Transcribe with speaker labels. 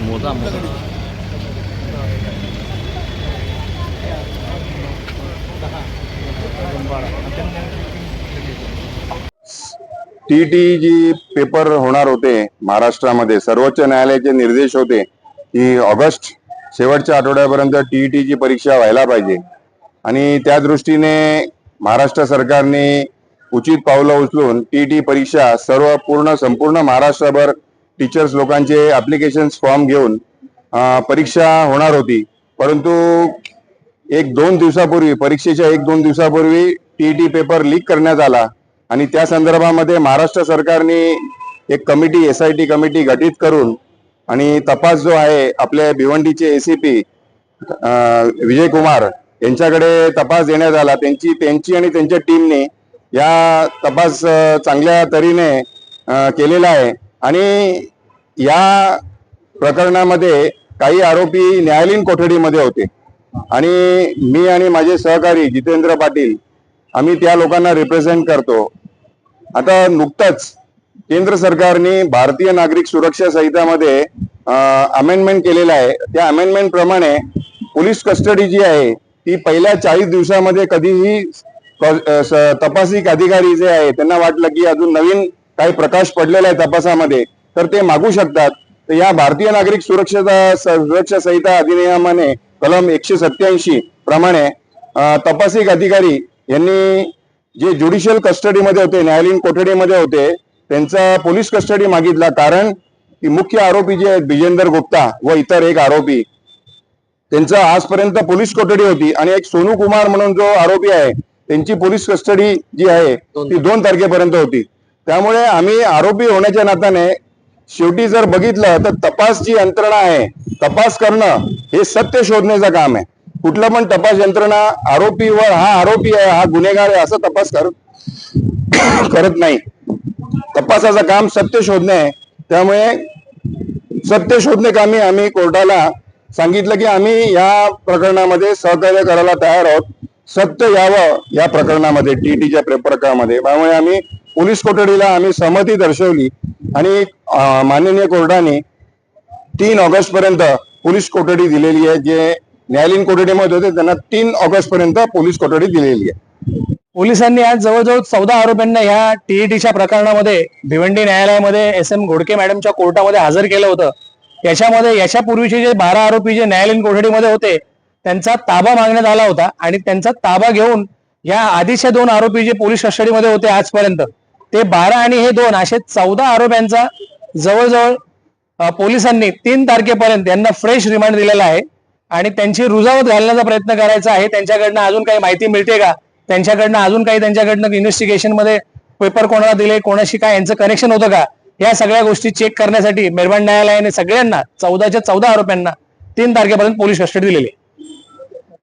Speaker 1: मोजा
Speaker 2: टीटी जी पेपर होणार होते महाराष्ट्रामध्ये, सर्वोच्च न्यायालयाचे निर्देश होते की ऑगस्ट शेवटच्या आठवड्यापर्यंत टीईटीची परीक्षा व्हायला पाहिजे आणि त्या दृष्टीने महाराष्ट्र सरकारने उचित पावलं उचलून टीईटी परीक्षा संपूर्ण महाराष्ट्रभर टीचर्स लोकांचे ॲप्लिकेशन्स फॉर्म घेऊन परीक्षा होणार होती. परंतु 1-2 दिवसापूर्वी, परीक्षेच्या 1-2 दिवसापूर्वी टीईटी पेपर लीक करण्यात आला आणि त्या संदर्भामध्ये महाराष्ट्र सरकारने एक कमिटी, SIT कमिटी गठीत करून आणि तपास जो आहे आपल्या भिवंडीचे ACP विजय कुमार यांच्याकडे तपास देण्यात आला. त्यांची आणि त्यांच्या टीमने या तपास चांगल्या तऱ्हेने केलेला आहे आणि या प्रकरणामध्ये काही आरोपी न्यायालयीन कोठडीमध्ये होते आणि मी आणि माझे सहकारी जितेंद्र पाटील आम्ही त्या लोकांना रिप्रेझेंट करतो. आता नुकतंच केंद्र सरकारने भारतीय नागरिक सुरक्षा संहितामध्ये अमेंडमेंट केलेला आहे. त्या अमेंडमेंट प्रमाणे पोलीस कस्टडी जी आहे ती पहिल्या 40 दिवसामध्ये कधीही तपासिक अधिकारी जे आहे त्यांना वाटलं की अजून नवीन काही प्रकाश पडलेला आहे तपासामध्ये तर ते मागू शकतात. तर या भारतीय नागरिक सुरक्षा संहिता अधिनियमाने कलम 187 प्रमाणे तपासिक अधिकारी यांनी जे ज्युडिशियल कस्टडीमध्ये होते, न्यायालयीन कोठडीमध्ये होते, त्यांचा पोलीस कस्टडी मागितला. कारण की मुख्य आरोपी जे आहेत बिजेंदर गुप्ता व इतर एक आरोपी त्यांचा आजपर्यंत पोलीस कोठडी होती आणि एक सोनू कुमार म्हणून जो आरोपी आहे त्यांची पोलीस कस्टडी जी आहे ती 2 तारखेपर्यंत होती. त्यामुळे आम्ही आरोपी होण्याच्या नात्याने शेवटी जर बघितलं तर तपास जी यंत्रणा आहे, तपास करणं हे सत्य शोधण्याचं काम आहे. कुठलं पण तपास यंत्रणा आरोपीवर हा आरोपी आहे, हा गुन्हेगार आहे असं तपास करत नाही. तपासाचं काम सत्य शोधणे आहे. त्यामुळे सत्य शोधणे कामी आम्ही कोर्टाला सांगितलं की आम्ही या प्रकरणामध्ये सहकार्य करायला तयार आहोत. सत्य यावं या प्रकरणामध्ये, टीटीच्या प्रकरणामध्ये. त्यामुळे आम्ही पोलीस कोठडीला आम्ही सहमती दर्शवली आणि माननीय कोर्टाने 3 ऑगस्ट पर्यंत पोलीस कोठडी दिलेली आहे. जे न्यायालयीन कोठडीमध्ये होते त्यांना 3 ऑगस्ट पर्यंत पोलीस कोठडी दिलेली आहे.
Speaker 3: पोलिसांनी आज जवळजवळ 14 आरोपींना ह्या टीईटीच्या प्रकरणामध्ये भिवंडी न्यायालयामध्ये SM घोडके मॅडमच्या कोर्टामध्ये हजर केलं होतं. याच्यामध्ये याच्यापूर्वीचे जे 12 आरोपी जे न्यायालयीन कोठडीमध्ये होते त्यांचा ताबा मागण्यात आला होता आणि त्यांचा ताबा घेऊन या आधीच्या 2 आरोपी जे पोलीस कस्टडीमध्ये होते आजपर्यंत ते 12 आणि हे 2 असे 14 आरोप्यांचा जवळजवळ पोलिसांनी 3 तारखेपर्यंत यांना फ्रेश रिमांड दिलेला आहे आणि त्यांची रुजावत घालण्याचा प्रयत्न करायचा आहे. त्यांच्याकडनं अजून काही माहिती मिळते का, त्यांच्याकडनं अजून काही त्यांच्याकडनं इन्व्हेस्टिगेशन मध्ये पेपर कोणाला दिले, कोणाशी काय यांचं कनेक्शन होतं का, या सगळ्या गोष्टी चेक करण्यासाठी मेहरबान न्यायालयाने सगळ्यांना 14च्या 14 आरोप्यांना 3 तारखेपर्यंत पोलीस कस्टडी दिलेली.